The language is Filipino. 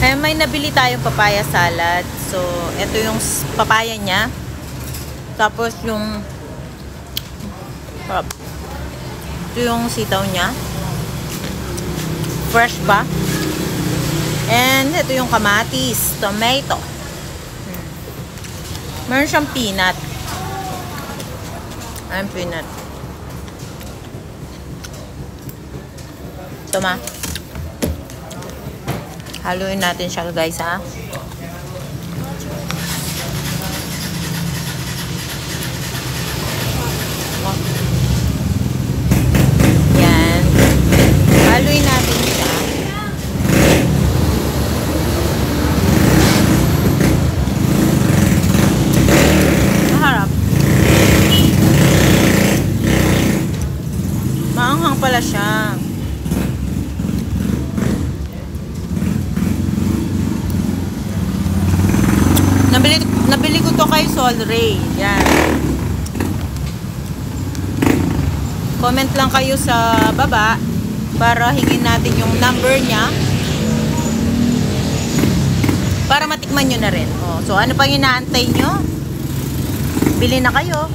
May nabili tayong papaya salad. So, ito yung papaya niya. Tapos yung ito yung sitaw niya. Fresh pa. And ito yung kamatis, tomato. Meron siyang peanut. Ayan, peanut. Ito ma. Haluin natin siya guys ha. Yan. Haluin natin siya. Maharap. Maanghang pala siya. Nabili ko to kay Sol Ray. Yan. Comment lang kayo sa baba para hingin natin yung number niya. Para matikman nyo na rin. Oh, so ano pang inaantay nyo? Bili na kayo.